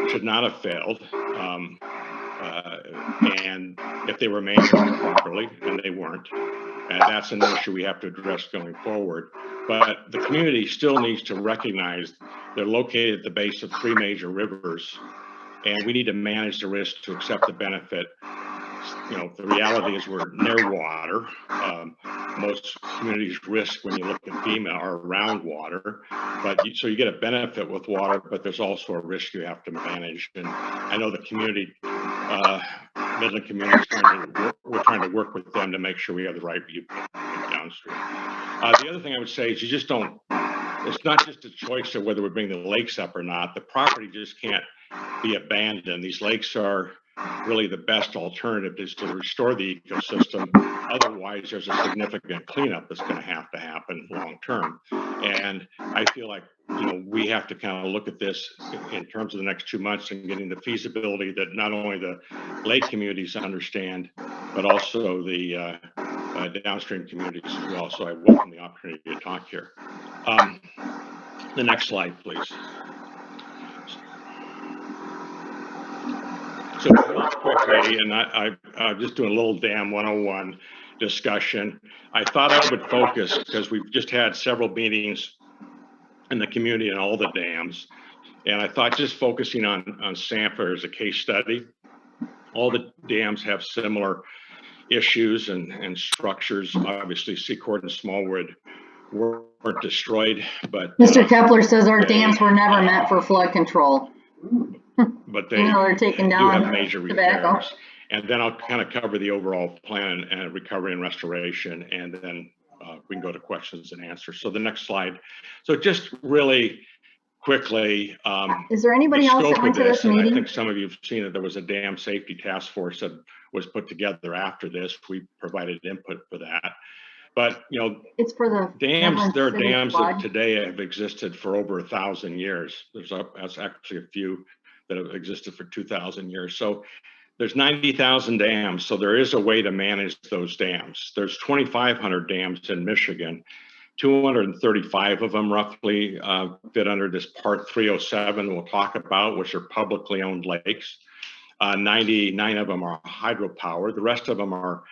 should not have failed. And if they were managed properly, and they weren't, and that's an issue we have to address going forward. But the community still needs to recognize they're located at the base of 3 major rivers, and we need to manage the risk to accept the benefit. You know, the reality is we're near water. Most communities' risk when you look at FEMA are around water, but so you get a benefit with water, but there's also a risk you have to manage. And I know the community, Midland community, we're trying to work with them to make sure we have the right viewpoint downstream. The other thing I would say is you just don't, it's not just a choice of whether we bring the lakes up or not. The property just can't be abandoned. These lakes are really the best alternative is to restore the ecosystem. Otherwise, there's a significant cleanup that's going to happen long term. And I feel like, you know, we have to kind of look at this in terms of the next 2 months and getting the feasibility that not only the lake communities understand, but also the downstream communities as well. So I welcome the opportunity to talk here. The next slide, please. So real quickly, and I'm just doing a little dam 101 discussion. I thought I would focus, because we've just had several meetings in the community on all the dams, and I thought just focusing on Sanford as a case study. All the dams have similar issues and structures. Obviously, Secord and Smallwood weren't destroyed, but Mr. Kepler says our dams were never meant for flood control. But they they're taking do down have major repairs. And then I'll kind of cover the overall plan and recovery and restoration, and then we can go to questions and answers. So the next slide. So just really quickly, is there anybody else that went to this meeting? I think some of you have seen that there was a dam safety task force that was put together after this. We provided input for that. But, you know, it's for the dams. There are dams that today have existed for over 1,000 years. That's actually a few that have existed for 2,000 years. So there's 90,000 dams. So there is a way to manage those dams. There's 2,500 dams in Michigan. 235 of them roughly fit under this Part 307 we'll talk about, which are publicly owned lakes. 99 of them are hydropower. The rest of them are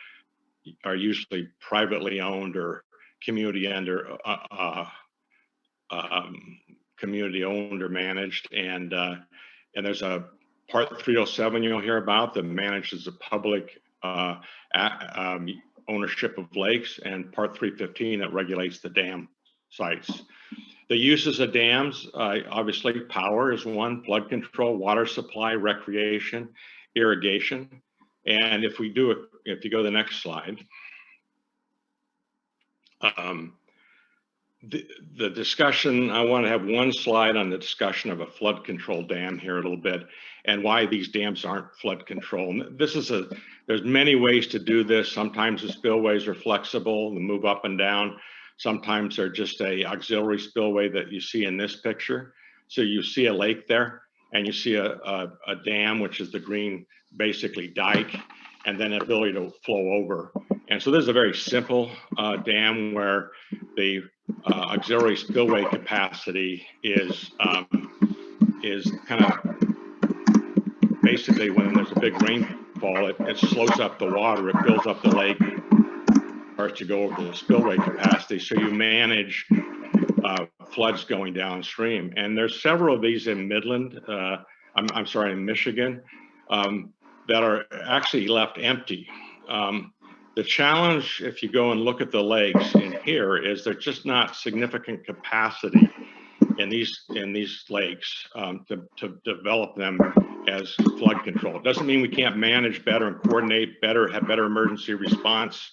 usually privately owned or community community owned or managed, and there's a Part 307 you'll hear about that manages the public ownership of lakes, and Part 315 that regulates the dam sites. The uses of dams, obviously power is one, flood control, water supply, recreation, irrigation. And if you go to the next slide, the discussion, I want to have one slide on the discussion of a flood control dam here a little bit, and why these dams aren't flood control. And there's many ways to do this. Sometimes the spillways are flexible and move up and down. Sometimes they're just a auxiliary spillway that you see in this picture. So you see a lake there, and you see a dam, which is the green, basically dike, and then ability to flow over. And so this is a very simple dam where the auxiliary spillway capacity is kind of basically when there's a big rainfall, it slows up the water, it fills up the lake, starts to go over the spillway capacity. So you manage floods going downstream. And there's several of these in Midland, I'm sorry, in Michigan, that are actually left empty. The challenge, if you go and look at the lakes in here, is there's just not significant capacity in these lakes to develop them as flood control. It doesn't mean we can't manage better and coordinate better, have better emergency response,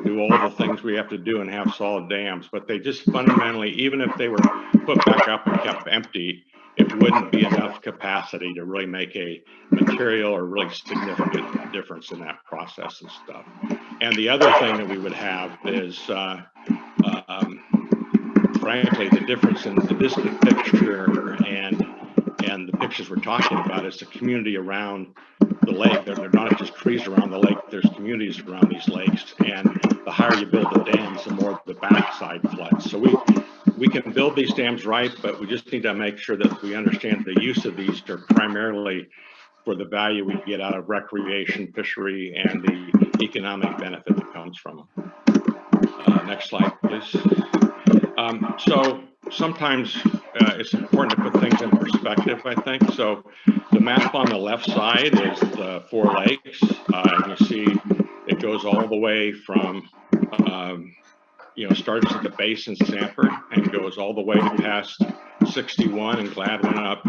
do all the things we have to do and have solid dams, but they just fundamentally, even if they were put back up and kept empty, it wouldn't be enough capacity to really make a material or really significant difference in that process and stuff. And the other thing that we would have is, frankly, the difference in this picture and the pictures we're talking about is the community around the lake. They're not just trees around the lake, there's communities around these lakes. And the higher you build the dams, the more the backside floods. So we can build these dams right, but we just need to make sure that we understand the use of these are primarily for the value we get out of recreation, fishery, and the economic benefit that comes from them. Next slide, please. So sometimes it's important to put things in perspective, I think. So the map on the left side is the 4 lakes. And you see it goes all the way from, starts at the base in Sanford and goes all the way past 61 and Gladwin up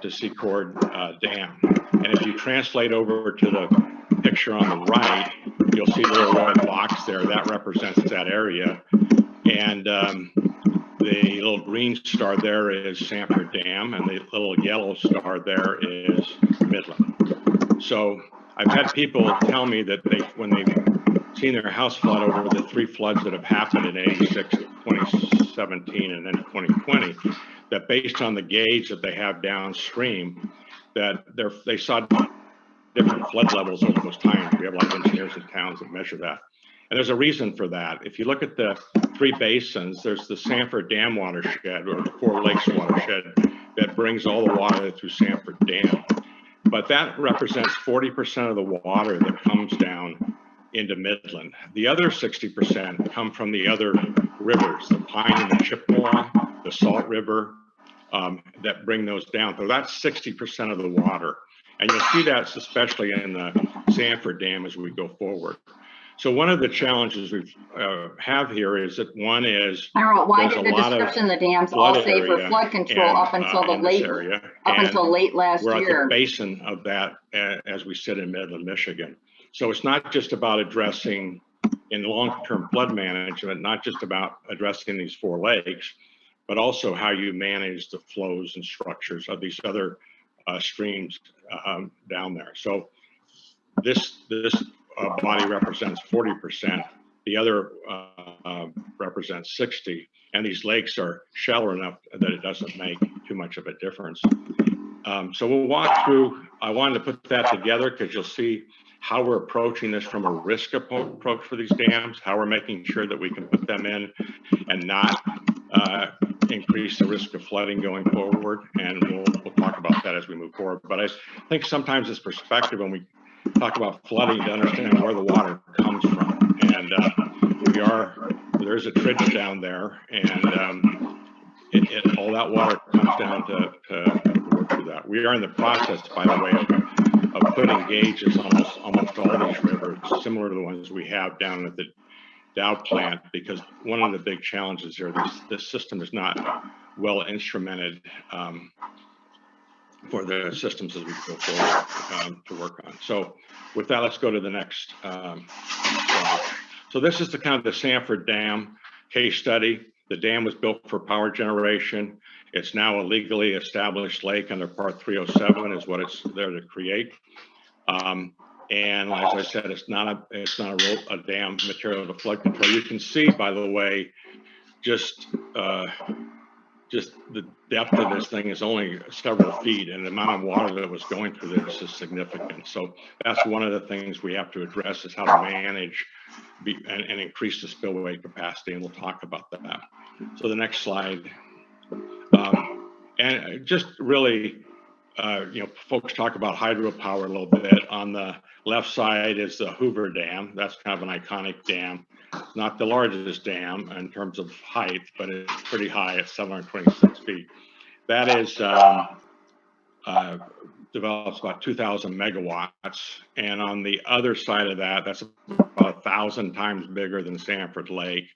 to Secord Dam. And if you translate over to the picture on the right, you'll see the little red box there that represents that area. And the little green star there is Sanford Dam, and the little yellow star there is Midland. So I've had people tell me that when they've seen their house flood over the 3 floods that have happened in 86, 2017, and then 2020, that based on the gauge that they have downstream, that they saw different flood levels over those times. We have a lot of engineers in towns that measure that. And there's a reason for that. If you look at the 3 basins, there's the Sanford Dam watershed, or the 4 Lakes watershed, that brings all the water through Sanford Dam. But that represents 40% of the water that comes down into Midland. The other 60% come from the other rivers, the Pine and the Chippewa, the Salt River, that bring those down. So that's 60% of the water. And you'll see that especially in the Sanford Dam as we go forward. So one of the challenges we have here is that one is I don't know, why did the description of the dams all say for flood control up until late last year? We're at the basin of that as we sit in Midland, Michigan. So it's not just about addressing in long-term flood management, not just about addressing these 4 lakes, but also how you manage the flows and structures of these other streams down there. So this body represents 40%, the other represents 60%, and these lakes are shallow enough that it doesn't make too much of a difference. So we'll walk through, I wanted to put that together because you'll see how we're approaching this from a risk approach for these dams, how we're making sure that we can put them in and not increase the risk of flooding going forward. And we'll talk about that as we move forward. But I think sometimes this perspective when we talk about flooding to understand where the water comes from. And there's a tridge down there, and all that water comes down to work through that. We are in the process, by the way, of putting gauges on almost all these rivers, similar to the ones we have down at the Dow plant, because one of the big challenges here, this system is not well instrumented for the systems as we go forward to work on. So with that, let's go to the next slide. So this is the kind of the Sanford Dam case study. The dam was built for power generation. It's now a legally established lake under Part 307 is what it's there to create. And as I said, it's not a dam material to flood control. You can see, by the way, just the depth of this thing is only several feet, and the amount of water that was going through this is significant. So that's one of the things we have to address is how to manage and increase the spillway capacity, and we'll talk about that. So the next slide. And just really, folks talk about hydropower a little bit. On the left side is the Hoover Dam. That's kind of an iconic dam. Not the largest dam in terms of height, but it's pretty high at 726 feet. That is develops about 2,000 megawatts. And on the other side of that, that's about 1,000 times bigger than Sanford Lake.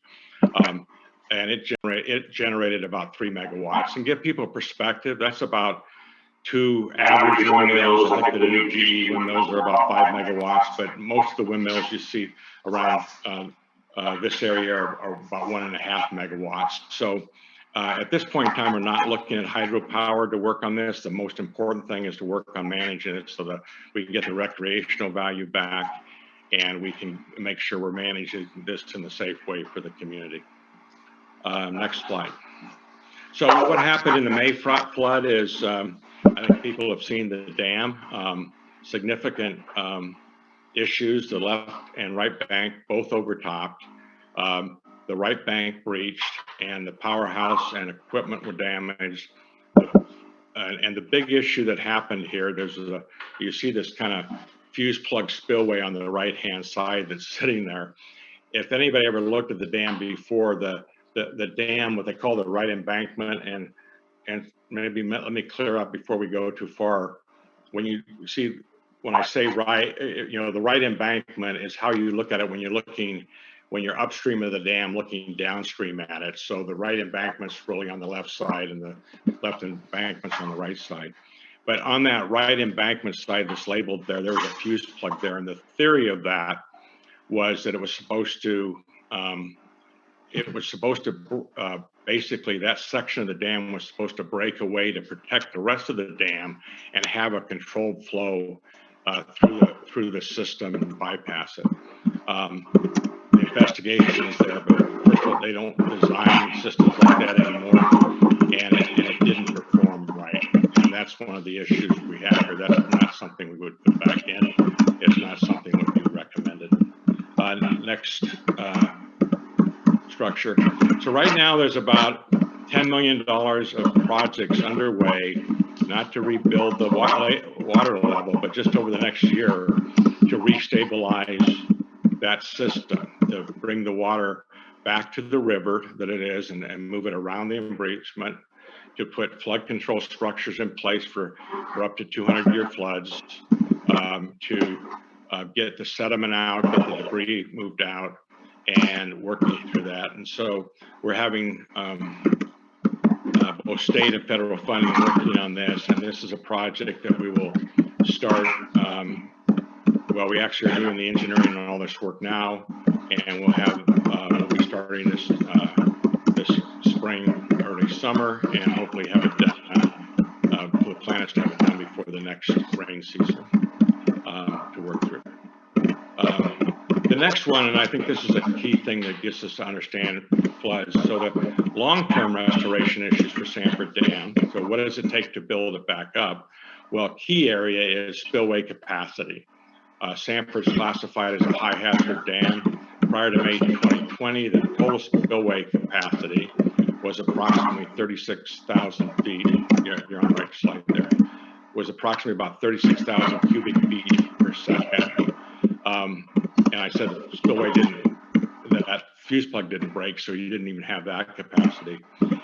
And it generated about 3 megawatts. And give people a perspective, that's about 2 average windmills. I think the new GE windmills are about 5 megawatts, but most of the windmills you see around this area are about 1.5 megawatts. So at this point in time, we're not looking at hydropower to work on this. The most important thing is to work on managing it so that we can get the recreational value back and we can make sure we're managing this in a safe way for the community. Next slide. So what happened in the May flood is, I think people have seen the dam, significant issues, the left and right bank both overtopped. the right bank breached, and the powerhouse and equipment were damaged. And the big issue that happened here, you see this kind of fuse plug spillway on the right-hand side that's sitting there. If anybody ever looked at the dam before, the dam, what they call the right embankment, and maybe let me clear up before we go too far. When you see, when I say right, the right embankment is how you look at it when you're upstream of the dam looking downstream at it. So the right embankment's really on the left side and the left embankment's on the right side. But on that right embankment side that's labeled there was a fuse plug there. And the theory of that was that it was supposed to, basically that section of the dam was supposed to break away to protect the rest of the dam and have a controlled flow through the system and bypass it. The investigation is there, but first of all, they don't design systems like that anymore, and it didn't perform right. And that's one of the issues we have here. That's not something we would put back in. It's not something that would be recommended. Next structure. So right now there's about $10 million of projects underway, not to rebuild the water level, but just over the next year to restabilize that system, to bring the water back to the river that it is and move it around the embreachment, to put flood control structures in place for up to 200-year floods, to get the sediment out, get the debris moved out, and working through that. And so we're having both state and federal funding working on this, and this is a project that we will start. Well, we actually are doing the engineering on all this work now, and we'll be starting this spring, early summer, and hopefully have it done. The plan is to have it done before the next rain season to work through. The next one, and I think this is a key thing that gets us to understand floods. So the long-term restoration issues for Sanford Dam. So what does it take to build it back up? Well, key area is spillway capacity. Sanford's classified as a high hazard dam. Prior to May 2020, the total spillway capacity was approximately 36,000 feet. You're on the right slide there. Was approximately about 36,000 cubic feet per second. And I said the spillway that fuse plug didn't break, so you didn't even have that capacity.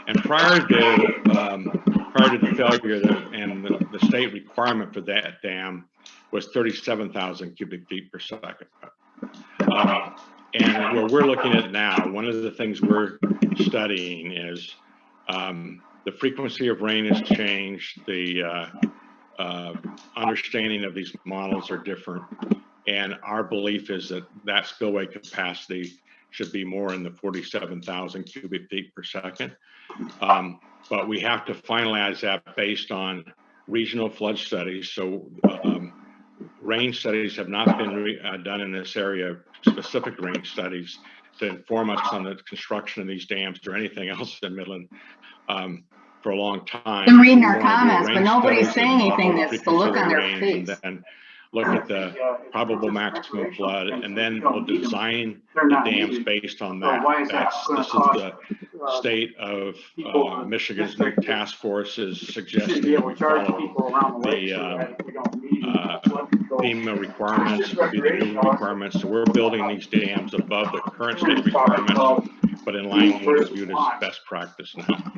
And prior to the failure and the state requirement for that dam was 37,000 cubic feet per second. And what we're looking at now, one of the things we're studying is the frequency of rain has changed. The understanding of these models are different. And our belief is that spillway capacity should be more in the 47,000 cubic feet per second. But we have to finalize that based on regional flood studies. So rain studies have not been done in this area, specific rain studies to inform us on the construction of these dams or anything else in Midland for a long time. I'm reading our comments, but nobody's saying anything. That's the look on their face. And look at the probable maximum flood, and then we'll design the dams based on that. This is the state of Michigan's new task force is suggesting that we follow the FEMA requirements, the new requirements. So we're building these dams above the current state requirements, but in line with what is viewed as best practice now.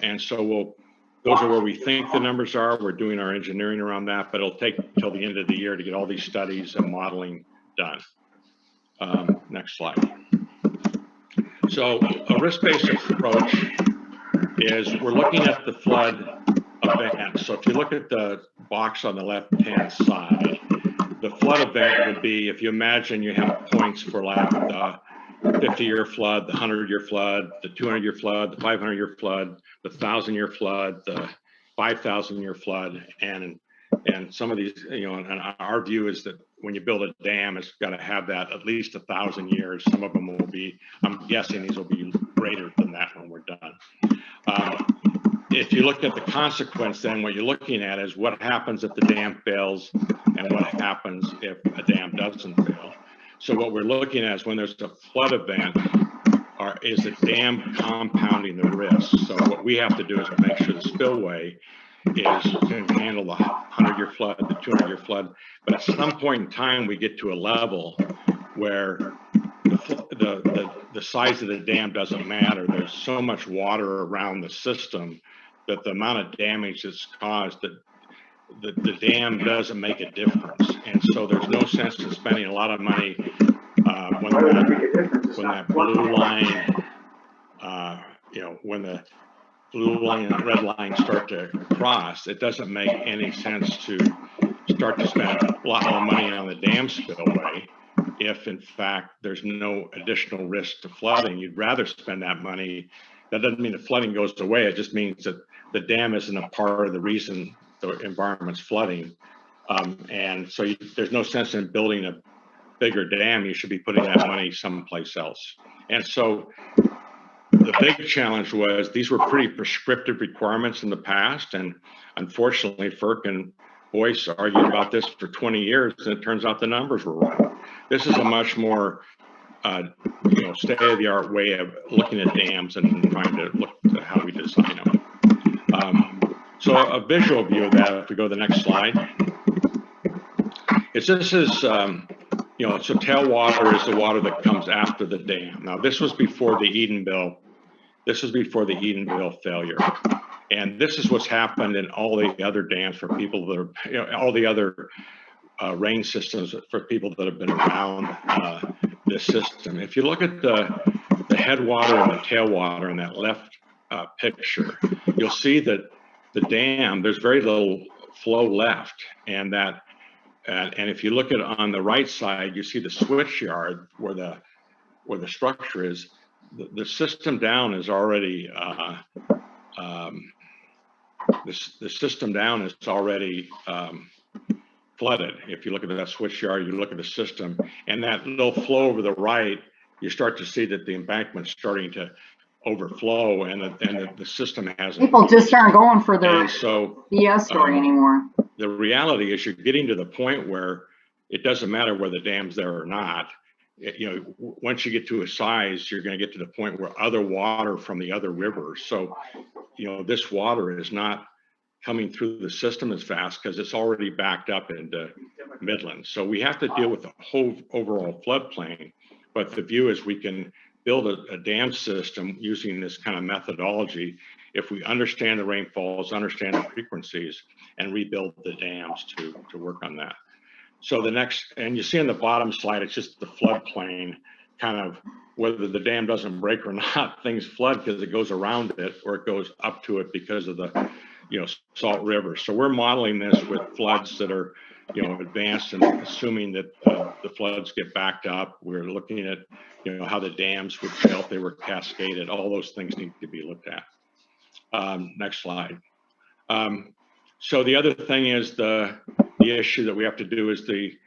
And so those are where we think the numbers are. We're doing our engineering around that, but it'll take until the end of the year to get all these studies and modeling done. Next slide. So a risk-based approach is we're looking at the flood event. So if you look at the box on the left-hand side, the flood event would be, if you imagine you have points for like the 50-year flood, the 100-year flood, the 200-year flood, the 500-year flood, the 1,000-year flood, the 5,000-year flood, and some of these, and our view is that when you build a dam, it's got to have that at least 1,000 years. Some of them will be, I'm guessing these will be greater than that when we're done. If you look at the consequence, then what you're looking at is what happens if the dam fails and what happens if a dam doesn't fail. So what we're looking at is when there's a flood event, is the dam compounding the risk? So what we have to do is make sure the spillway can handle the 100-year flood, the 200-year flood. But at some point in time, we get to a level where the size of the dam doesn't matter. There's so much water around the system that the amount of damage that's caused, that the dam doesn't make a difference. And so there's no sense in spending a lot of money when that blue line, when the blue line and red line start to cross. It doesn't make any sense to start to spend a lot more money on the dam spillway if in fact there's no additional risk to flooding. You'd rather spend that money. That doesn't mean the flooding goes away. It just means that the dam isn't a part of the reason the environment's flooding. And so there's no sense in building a bigger dam. You should be putting that money someplace else. And so the big challenge was these were pretty prescriptive requirements in the past. And unfortunately, FERC and Boyce argued about this for 20 years, and it turns out the numbers were wrong. This is a much more state-of-the-art way of looking at dams and trying to look at how we design them. So a visual view of that, if we go to the next slide, so tailwater is the water that comes after the dam. Now, this was before the Edenville failure. And this is what's happened in all the other dams for people that are, all the other rain systems for people that have been around this system. If you look at the headwater and the tailwater in that left picture, you'll see that the dam, there's very little flow left. And if you look at on the right side, you see the switch yard where the structure is. The system down is already the system down is already flooded. If you look at that switch yard, you look at the system, and that little flow over the right, you start to see that the embankment's starting to overflow, and the system hasn't. People just aren't going for their BS story anymore. The reality is you're getting to the point where it doesn't matter whether the dam's there or not. Once you get to a size, you're going to get to the point where other water from the other rivers. So, this water is not coming through the system as fast because it's already backed up into Midland. So we have to deal with the whole overall floodplain. But the view is we can build a dam system using this kind of methodology if we understand the rainfalls, understand the frequencies, and rebuild the dams to work on that. So the next, and you see on the bottom slide, it's just the floodplain, kind of whether the dam doesn't break or not, things flood because it goes around it or it goes up to it because of the, salt river. So we're modeling this with floods that are, advanced and assuming that the floods get backed up. We're looking at, how the dams would fail if they were cascaded. All those things need to be looked at. Next slide. So the other thing is the issue that we have to do is the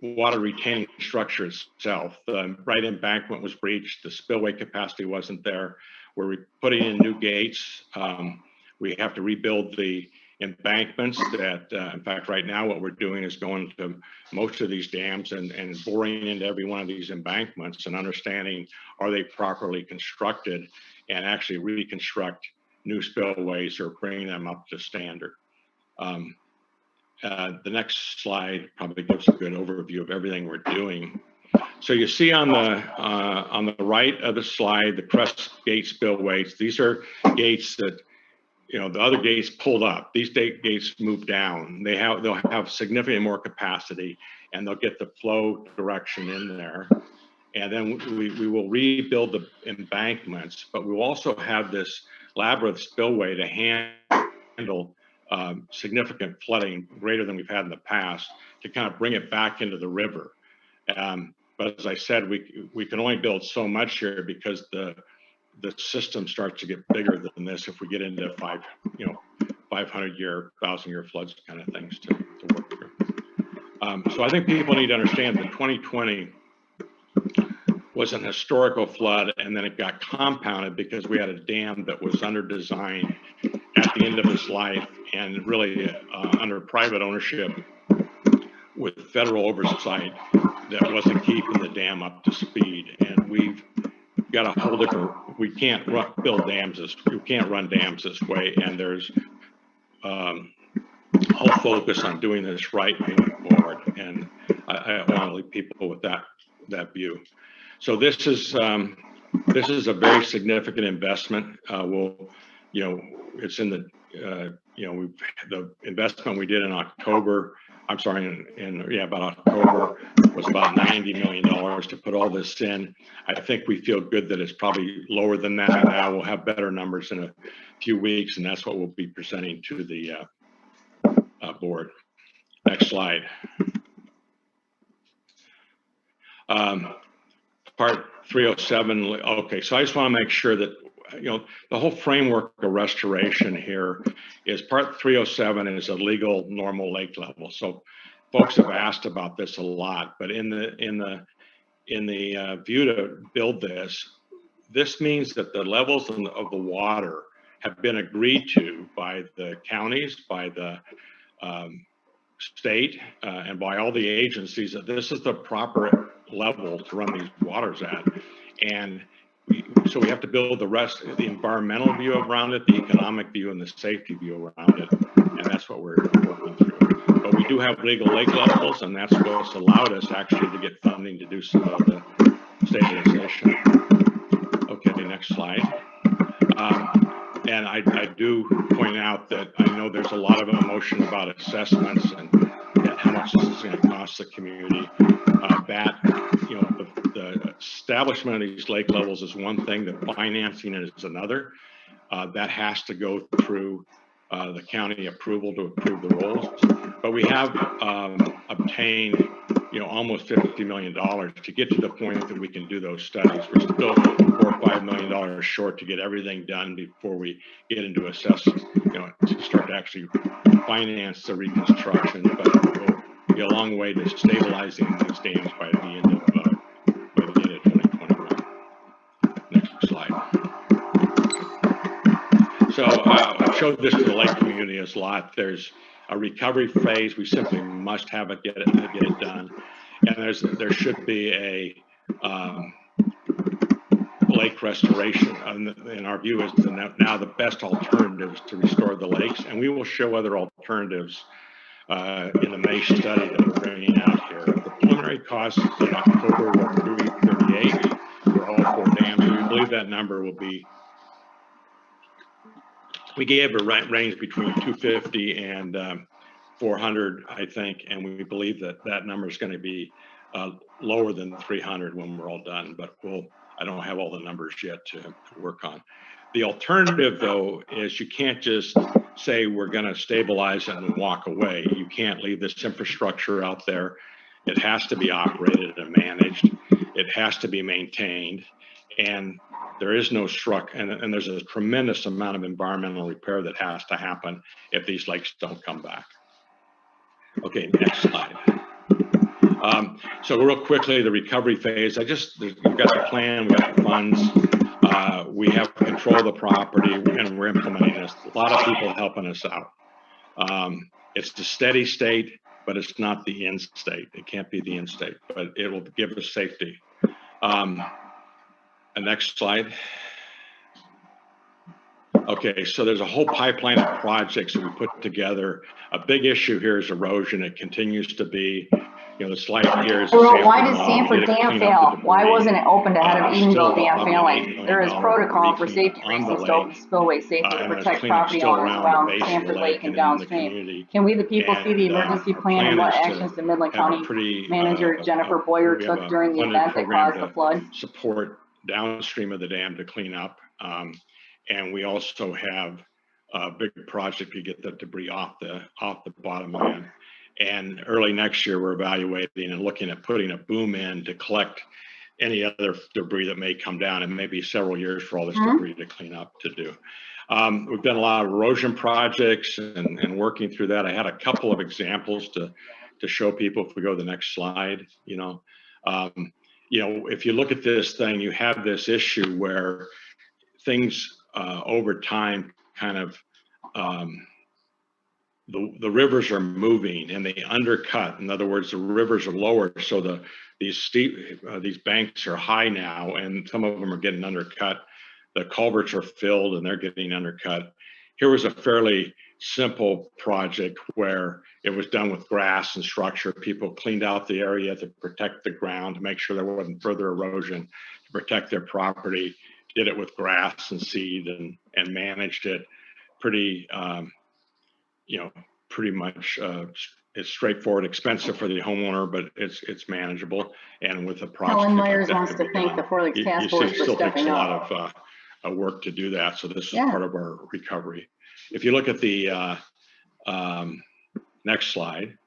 water retaining structure itself. The right embankment was breached. The spillway capacity wasn't there. We're putting in new gates. We have to rebuild the embankments that, in fact, right now what we're doing is going to most of these dams and boring into every one of these embankments and understanding, are they properly constructed, and actually reconstruct new spillways or bring them up to standard. The next slide probably gives a good overview of everything we're doing. So you see on the right of the slide, the crest gate spillways. These are gates that, the other gates pulled up. These gates move down. They'll have significantly more capacity, and they'll get the flow direction in there. And then we will rebuild the embankments, but we will also have this labyrinth spillway to handle significant flooding greater than we've had in the past to kind of bring it back into the river. But as I said, we can only build so much here because the system starts to get bigger than this if we get into 500-year, 1,000-year floods kind of things to work through. So I think people need to understand that 2020 was an historical flood, and then it got compounded because we had a dam that was under design at the end of its life and really under private ownership with federal oversight that wasn't keeping the dam up to speed. And we've got a whole different, we can't build dams we can't run dams this way, and there's whole focus on doing this right moving forward. And I want to leave people with that view. So this is a very significant investment. It's in the, the investment we did in October, I'm sorry, about October, was about $90 million to put all this in. I think we feel good that it's probably lower than that now. We'll have better numbers in a few weeks, and that's what we'll be presenting to the board. Next slide. Part 307. Okay, so I just want to make sure that the whole framework of restoration here is part 307 is a legal normal lake level. So folks have asked about this a lot, but in the view to build this means that the levels of the water have been agreed to by the counties, by the state, and by all the agencies, that this is the proper level to run these waters at. And so we have to build the rest, the environmental view around it, the economic view, and the safety view around it. And that's what we're working through. But we do have legal lake levels, and that's what's allowed us actually to get funding to do some of the stabilization. Okay, next slide. And I do point out that I know there's a lot of emotion about assessments and how much this is going to cost the community. The establishment of these lake levels is one thing, the financing is another. That has to go through the county approval to approve the rolls. But we have obtained almost $50 million to get to the point that we can do those studies. We're still $4 or $5 million short to get everything done before we get into assessment, to start to actually finance the reconstruction. But we'll be a long way to stabilizing these dams by the end of 2021. Next slide. So I've showed this to the lake community a lot. There's a recovery phase. We simply must have it, get it done. And there should be a lake restoration. In our view, is now the best alternatives to restore the lakes. And we will show other alternatives in the May study that we're bringing out here. The preliminary costs in October were $338 for all 4 dams. We believe that number will be, we gave a range between 250 and 400, I think, and we believe that number is going to be lower than 300 when we're all done, but I don't have all the numbers yet to work on. The alternative, though, is you can't just say we're going to stabilize it and walk away. You can't leave this infrastructure out there. It has to be operated and managed. It has to be maintained, and there is no and there's a tremendous amount of environmental repair that has to happen if these lakes don't come back. Okay, next slide. So real quickly, the recovery phase. We've got the plan, we've got the funds, we have control of the property, and we're implementing this. A lot of people helping us out. It's the steady state, but it's not the end state. It can't be the end state, but it will give us safety. Next slide. Okay, so there's a whole pipeline of projects that we put together. A big issue here is erosion. It continues to be, the slide here is. Why did Sanford Dam fail? Why wasn't it opened ahead of Edenville Dam failing? There is protocol for safety reasons to open spillway safely to protect property owners around Sanford Lake and downstream. Can we, the people, see the emergency plan and what actions the Midland County Manager Jennifer Boyer took during the event that caused the flood? Support downstream of the dam to clean up. And we also have a big project to get the debris off the bottom land. And early next year, we're evaluating and looking at putting a boom in to collect any other debris that may come down. And maybe several years for all this debris to clean up to do. We've done a lot of erosion projects and working through that. I had a couple of examples to show people if we go to the next slide. If you look at this thing, you have this issue where things over time kind of the rivers are moving and they undercut. In other words, the rivers are lower, so these banks are high now, and some of them are getting undercut. The culverts are filled and they're getting undercut. Here was a fairly simple project where it was done with grass and structure. People cleaned out the area to protect the ground, to make sure there wasn't further erosion, to protect their property. Did it with grass and seed and managed it pretty, pretty much. It's straightforward, expensive for the homeowner, but it's manageable. And with a project Helen Myers like wants to thank the Four Lakes Task Force for still takes stepping a up. lot of work to do that. So this is part of our recovery. If you look at the next slide,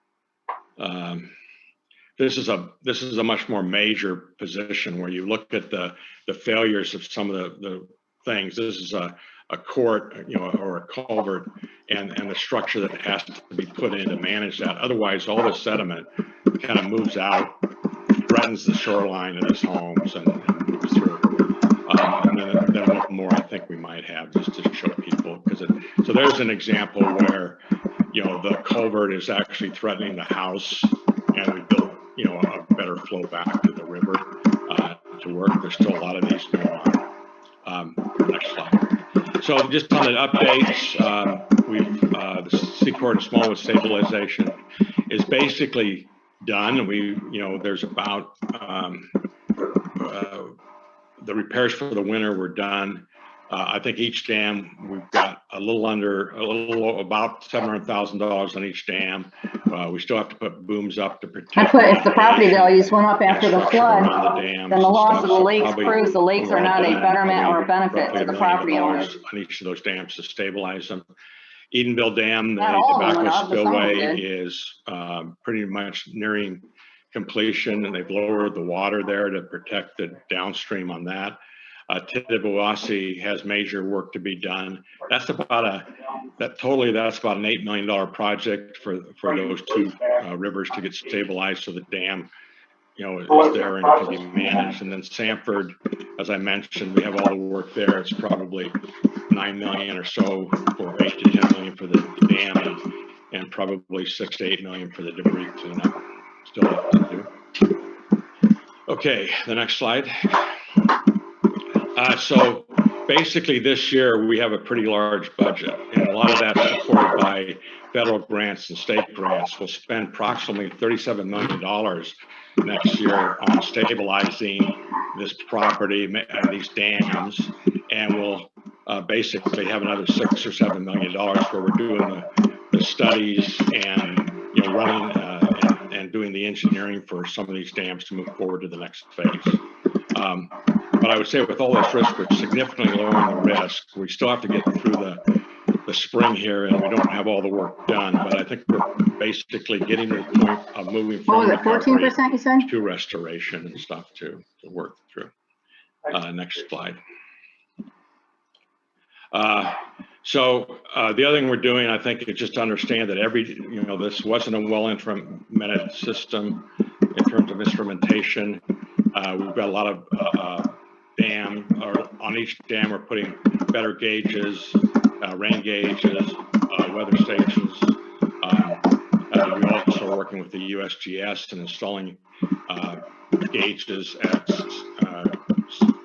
this is a much more major position where you look at the failures of some of the things. This is a court, or a culvert, and the structure that has to be put in to manage that. Otherwise, all the sediment kind of moves out, threatens the shoreline of his homes, and moves through. And then one more I think we might have just to show people, so there's an example where the culvert is actually threatening the house, and we built a better flow back to the river to work. There's still a lot of these going on. Next slide. So just on the updates, the Secord and Smallwood stabilization is basically done. There's about the repairs for the winter were done. I think each dam, we've got about $700,000 on each dam. We still have to put booms up to protect. If the property values went up after the flood, then the loss of the lakes proves the lakes are not a betterment or a benefit to the property owners. On each of those dams to stabilize them. Edenville Dam, the Not all of them tobacco went up, but some of them spillway did. is pretty much nearing completion, and they've lowered the water there to protect the downstream on that. Tittabawassee has major work to be done. That's about an $8 million project for those two rivers to get stabilized, so the dam is there and can be managed. And then Sanford, as I mentioned, we have all the work there. It's probably $9 million or so, for $8 to $10 million for the dam, and probably $6 to $8 million for the debris cleanup. Still have to do. Okay, the next slide. So basically this year we have a pretty large budget, and a lot of that's supported by federal grants and state grants. We'll spend approximately $37 million next year on stabilizing this property, these dams, and we'll basically have another $6 or $7 million where we're doing the studies and running and doing the engineering for some of these dams to move forward to the next phase. But I would say with all this risk, we're significantly lowering the risk. We still have to get through the spring here, and we don't have all the work done, but I think we're basically getting to the point of moving from 14% you said? to restoration and stuff to work through. Next slide. So the other thing we're doing, I think, is just to understand that this wasn't a well-implemented system in terms of instrumentation. We've got a lot of on each dam we're putting better gauges, rain gauges, weather stations. We're also working with the USGS and installing gauges at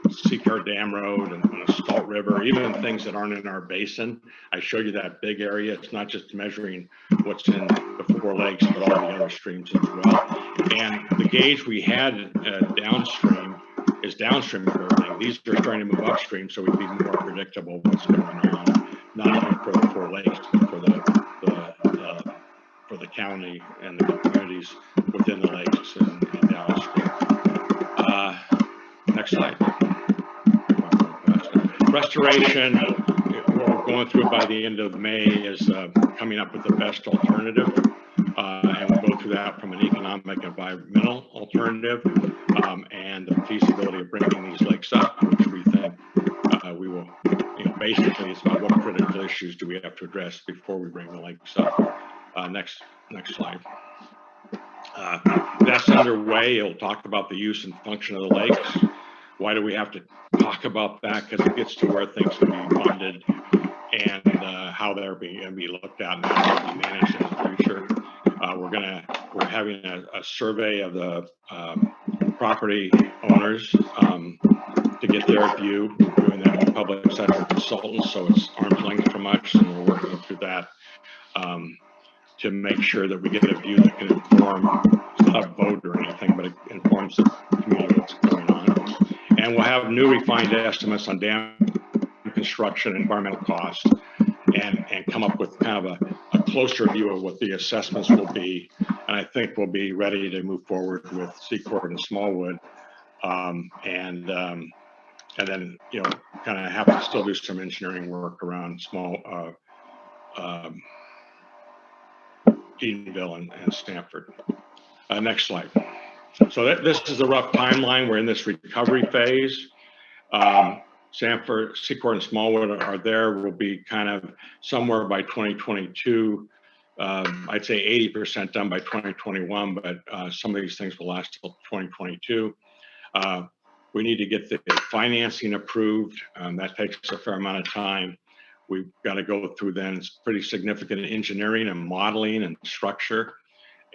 Seacar Dam Road and on Salt River, even things that aren't in our basin. I showed you that big area. It's not just measuring what's in the Four Lakes, but all the other streams as well. And the gauge we had downstream is downstream of everything. These are starting to move upstream, so we can be more predictable what's going on, not only for the Four Lakes, but for the county and the communities within the lakes and downstream. Next slide. Restoration, what we're going through by the end of May is coming up with the best alternative. And we'll go through that from an economic and environmental alternative, and the feasibility of bringing these lakes up, which we think we will, basically it's about what critical issues do we have to address before we bring the lakes up. Next slide. That's underway. It'll talk about the use and function of the lakes. Why do we have to talk about that? Because it gets to where things can be funded and how they're going to be looked at and how they'll be managed in the future. We're having a survey of the property owners to get their view. We're doing that with public sector consultants, so it's arm's length from us, and we're working through that to make sure that we get a view that can inform, it's not a vote or anything, but it informs the community what's going on. And we'll have new refined estimates on dam construction and environmental costs, and come up with kind of a closer view of what the assessments will be. And I think we'll be ready to move forward with Secord and Smallwood. And then, you know, kind of have to still do some engineering work around Edenville and Stanford. Next slide. So this is a rough timeline. We're in this recovery phase. Stanford, Secord, and Smallwood are there. We'll be kind of somewhere by 2022. I'd say 80% done by 2021, but some of these things will last till 2022. We need to get the financing approved. That takes a fair amount of time. We've got to go through then pretty significant engineering and modeling and structure.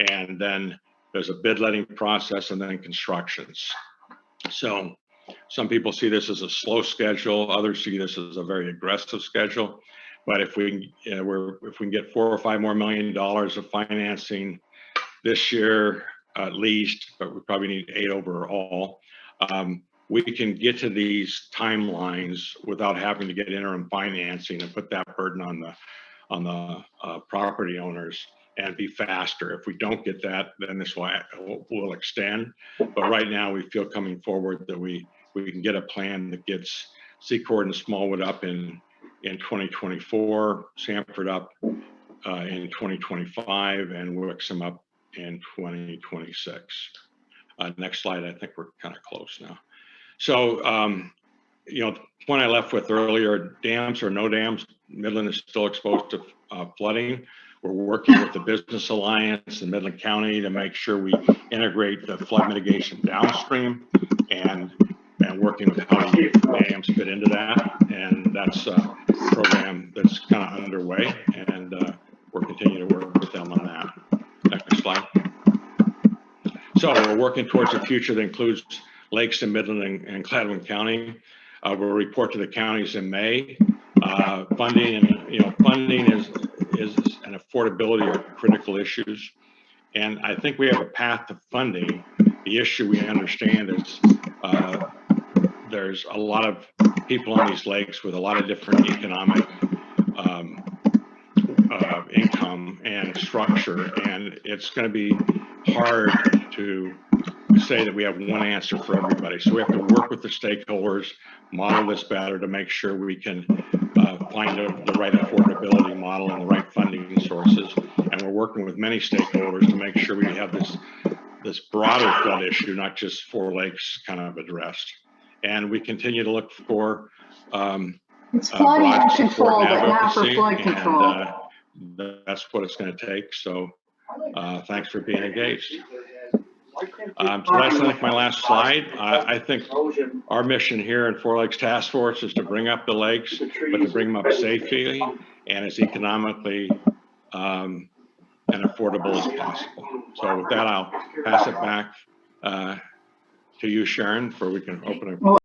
And then there's a bid letting process and then constructions. So some people see this as a slow schedule. Others see this as a very aggressive schedule. But if we can get $4 or $5 more million of financing this year at least, but we probably need 8 overall, we can get to these timelines without having to get interim financing and put that burden on the property owners and be faster. If we don't get that, then this will extend. But right now, we feel coming forward that we can get a plan that gets Secord and Smallwood up in 2024, Sanford up in 2025, and Wixom up in 2026. Next slide. I think we're kind of close now. So, you know, the point I left with earlier, dams or no dams, Midland is still exposed to flooding. We're working with the Business Alliance in Midland County to make sure we integrate the flood mitigation downstream and working with how the dams fit into that. And that's a program that's kind of underway, and we're continuing to work with them on that. Next slide. So we're working towards a future that includes lakes in Midland and Gladwin County. We'll report to the counties in May. Funding is and affordability are critical issues. And I think we have a path to funding. The issue we understand is there's a lot of people on these lakes with a lot of different economic income and structure, and it's going to be hard to say that we have one answer for everybody. So we have to work with the stakeholders, model this better to make sure we can find the right affordability model and the right funding sources. And we're working with many stakeholders to make sure we have this broader flood issue, not just 4 lakes, kind of addressed. And we continue to look for it's flooding control, but not for flood control. And that's what it's going to take. So thanks for being engaged. So that's like my last slide. I think our mission here in 4 Lakes Task Force is to bring up the lakes, but to bring them up safely and as economically and affordable as possible. So with that, I'll pass it back to you, Sharon, for we can open it.